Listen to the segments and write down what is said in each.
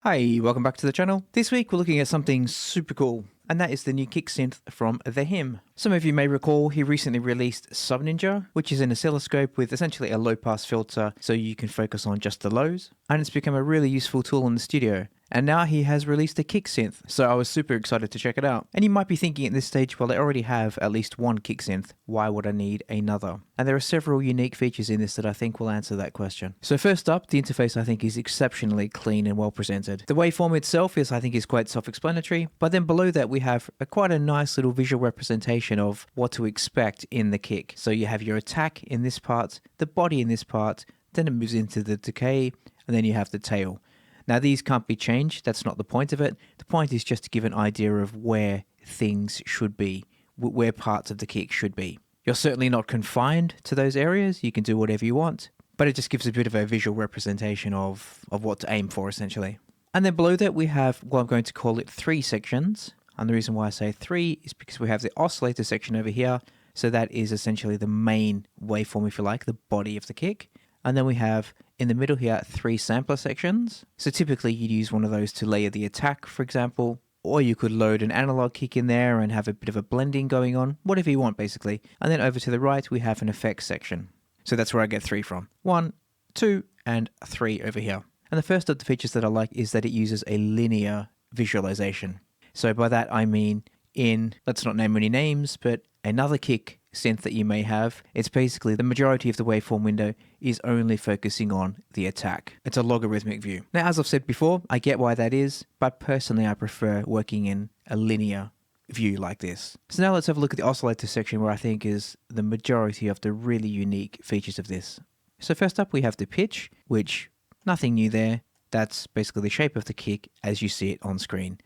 Hi, welcome back to the channel. This week we're looking at something super cool, and that is the new kick synth from The Him. Some of you may recall he recently released Sub Ninja, which is an oscilloscope with essentially a low pass filter so you can focus on just the lows, and it's become a really useful tool in the studio. And now he has released a kick synth, so I was super excited to check it out. And you might be thinking at this stage, well, I already have at least one kick synth, why would I need another? And there are several unique features in this that I think will answer that question. So first up, the interface I think is exceptionally clean and well presented. The waveform itself I think is quite self-explanatory, but then below that we have quite a nice little visual representation of what to expect in the kick. So you have your attack in this part, the body in this part, then it moves into the decay, and then you have the tail. Now these can't be changed, that's not the point of it. The point is just to give an idea of where things should be, where parts of the kick should be. You're certainly not confined to those areas, you can do whatever you want, but it just gives a bit of a visual representation of what to aim for essentially. And then below that we have, well, I'm going to call it 3 sections, and the reason why I say 3 is because we have the oscillator section over here, so that is essentially the main waveform, if you like, the body of the kick. And then we have, in the middle here, 3 sampler sections. So typically you'd use one of those to layer the attack, for example, or you could load an analog kick in there and have a bit of a blending going on, whatever you want basically. And then over to the right, we have an effects section. So that's where I get 3 from. 1, 2, and 3 over here. And the first of the features that I like is that it uses a linear visualization. So by that I mean in, let's not name any names, but another kick synth that you may have, it's basically the majority of the waveform window is only focusing on the attack. It's a logarithmic view. Now, as I've said before, I get why that is, but personally I prefer working in a linear view like this. So now let's have a look at the oscillator section where I think is the majority of the really unique features of this. So first up we have the pitch, which nothing new there. That's basically the shape of the kick as you see it on screen.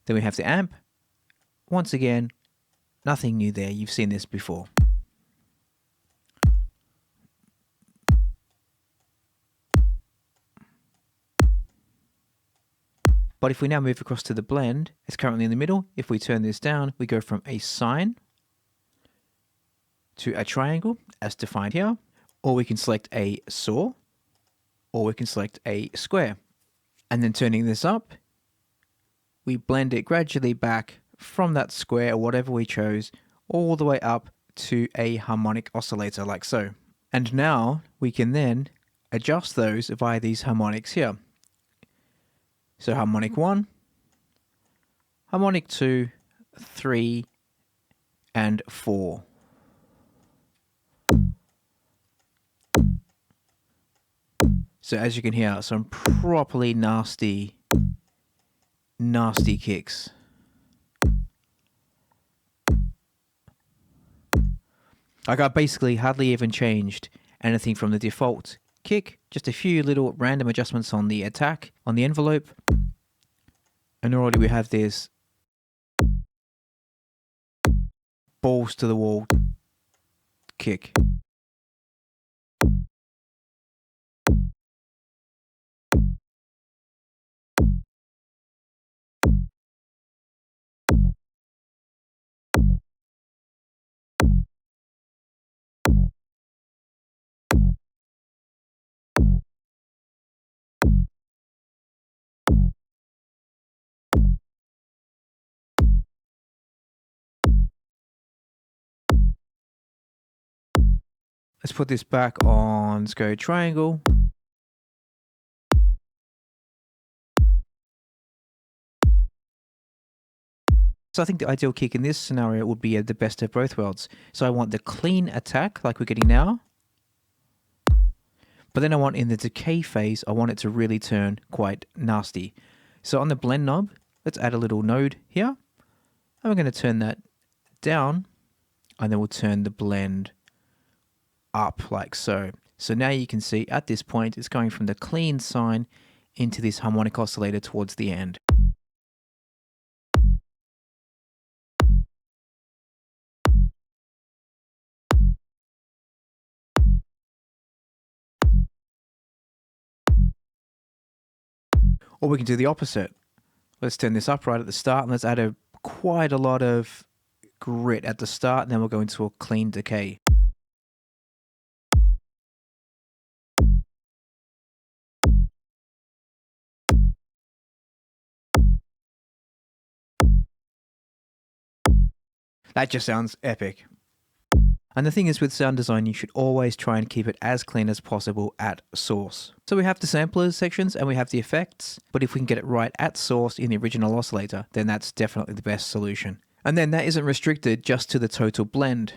Then we have the amp. Once again, nothing new there, you've seen this before. But if we now move across to the blend, it's currently in the middle. If we turn this down, we go from a sine to a triangle as defined here, or we can select a saw, or we can select a square. And then turning this up, we blend it gradually back from that square or whatever we chose all the way up to a harmonic oscillator like so. And now we can then adjust those via these harmonics here. So harmonic 1, harmonic 2, 3, and 4. So as you can hear, some properly nasty kicks. Like I basically hardly even changed anything from the default kick, just a few little random adjustments on the attack, on the envelope, and already we have this balls to the wall kick. Let's put this back on, let's go triangle. So I think the ideal kick in this scenario would be the best of both worlds. So I want the clean attack like we're getting now, but then I want in the decay phase, I want it to really turn quite nasty. So on the blend knob, let's add a little node here, and we're going to turn that down, and then we'll turn the blend up like so. So now you can see at this point it's going from the clean sine into this harmonic oscillator towards the end. Or we can do the opposite. Let's turn this up right at the start and let's add quite a lot of grit at the start, and then we'll go into a clean decay. That just sounds epic. And the thing is with sound design, you should always try and keep it as clean as possible at source. So we have the samplers sections and we have the effects, but if we can get it right at source in the original oscillator, then that's definitely the best solution. And then that isn't restricted just to the total blend.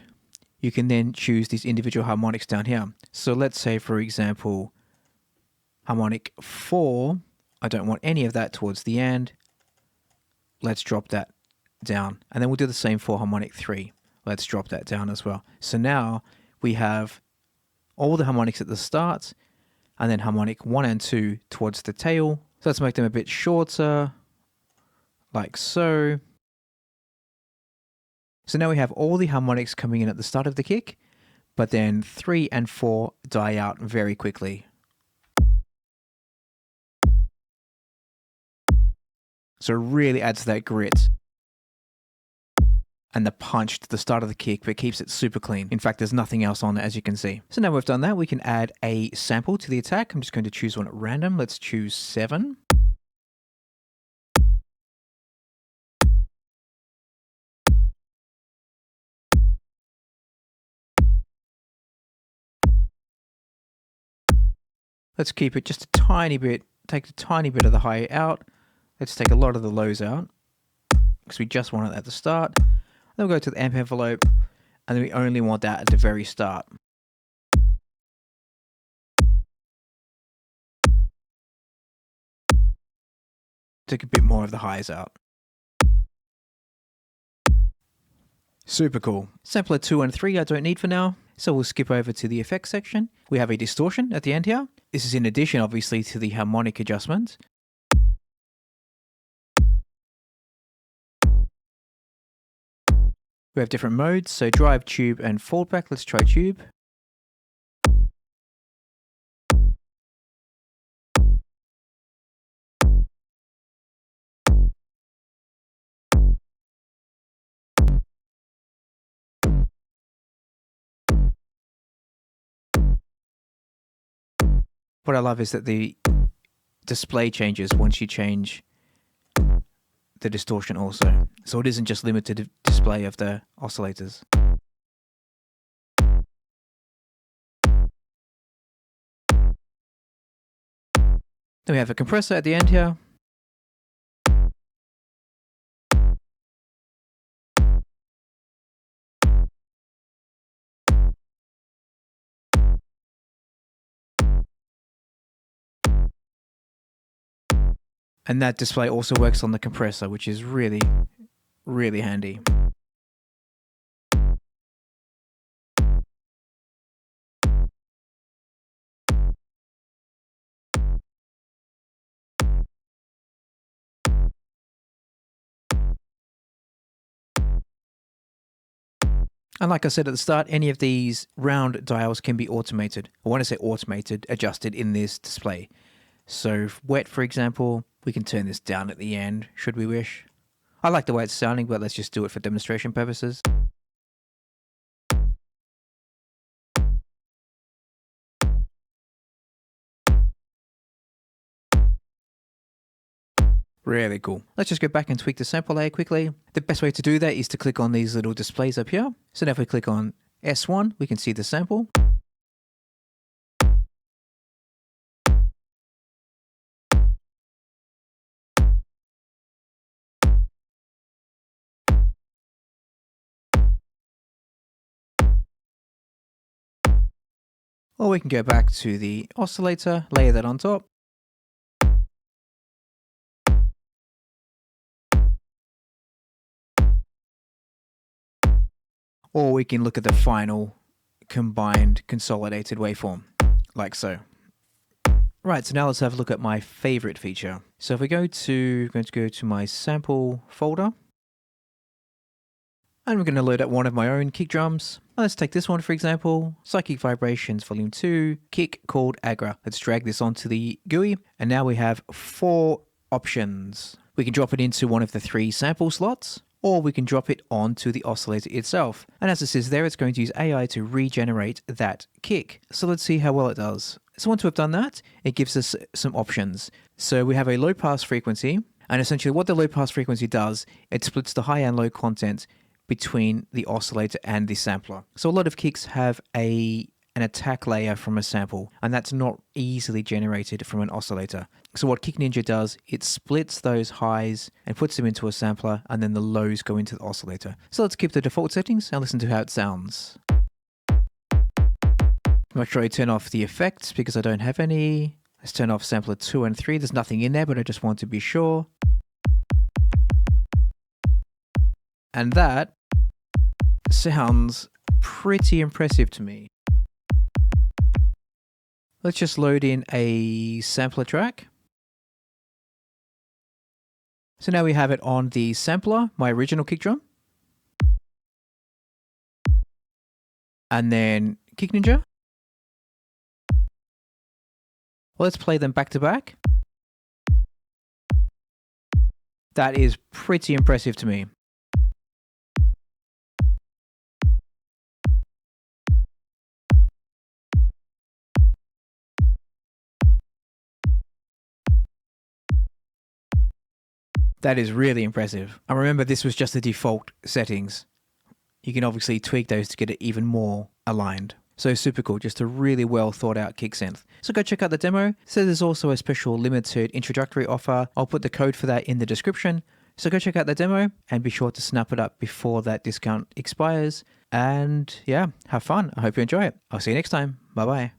You can then choose these individual harmonics down here. So let's say, for example, harmonic 4, I don't want any of that towards the end. Let's drop that down. And then we'll do the same for harmonic 3. Let's drop that down as well. So now we have all the harmonics at the start, and then harmonic 1 and 2 towards the tail. So let's make them a bit shorter, like so. So now we have all the harmonics coming in at the start of the kick, but then 3 and 4 die out very quickly. So it really adds that grit and the punch to the start of the kick, but keeps it super clean. In fact, there's nothing else on it, as you can see. So now we've done that, we can add a sample to the attack. I'm just going to choose one at random. Let's choose 7. Let's keep it just a tiny bit, take a tiny bit of the high out. Let's take a lot of the lows out, because we just want it at the start. Then we'll go to the amp envelope, and then we only want that at the very start. Take a bit more of the highs out. Super cool. Sampler 2 and 3 I don't need for now, so we'll skip over to the effects section. We have a distortion at the end here. This is in addition, obviously, to the harmonic adjustment. We have different modes, so drive, tube, and fallback. Let's try tube. What I love is that the display changes once you change the distortion also. So it isn't just limited to display of the oscillators. Then we have a compressor at the end here. And that display also works on the compressor, which is really, really handy. And like I said at the start, any of these round dials can be automated. I want to say automated, adjusted in this display. So wet, for example, we can turn this down at the end, should we wish. I like the way it's sounding, but let's just do it for demonstration purposes. Really cool. Let's just go back and tweak the sample layer quickly. The best way to do that is to click on these little displays up here. So now if we click on S1, we can see the sample. Or we can go back to the oscillator, layer that on top. Or we can look at the final combined consolidated waveform, like so. Right, so now let's have a look at my favorite feature. So if we go to, I'm going to go to my sample folder. And we're going to load up one of my own kick drums. Let's take this one, for example, Psychic Vibrations Volume 2, kick called Agra. Let's drag this onto the GUI, and now we have 4 options. We can drop it into one of the 3 sample slots, or we can drop it onto the oscillator itself. And as it says there, it's going to use AI to regenerate that kick. So let's see how well it does. So once we've done that, it gives us some options. So we have a low pass frequency, and essentially what the low pass frequency does, it splits the high and low content between the oscillator and the sampler. So a lot of kicks have an attack layer from a sample, and that's not easily generated from an oscillator. So what Kick Ninja does, it splits those highs and puts them into a sampler, and then the lows go into the oscillator. So let's keep the default settings and listen to how it sounds. Make sure I turn off the effects because I don't have any. Let's turn off sampler 2 and 3. There's nothing in there, but I just want to be sure. And that sounds pretty impressive to me. Let's just load in a sampler track. So now we have it on the sampler, my original kick drum. And then Kick Ninja. Let's play them back to back. That is pretty impressive to me. That is really impressive. And remember, this was just the default settings. You can obviously tweak those to get it even more aligned. So super cool, just a really well thought out kick synth. So go check out the demo. So there's also a special limited introductory offer. I'll put the code for that in the description. So go check out the demo and be sure to snap it up before that discount expires. And yeah, have fun. I hope you enjoy it. I'll see you next time. Bye bye.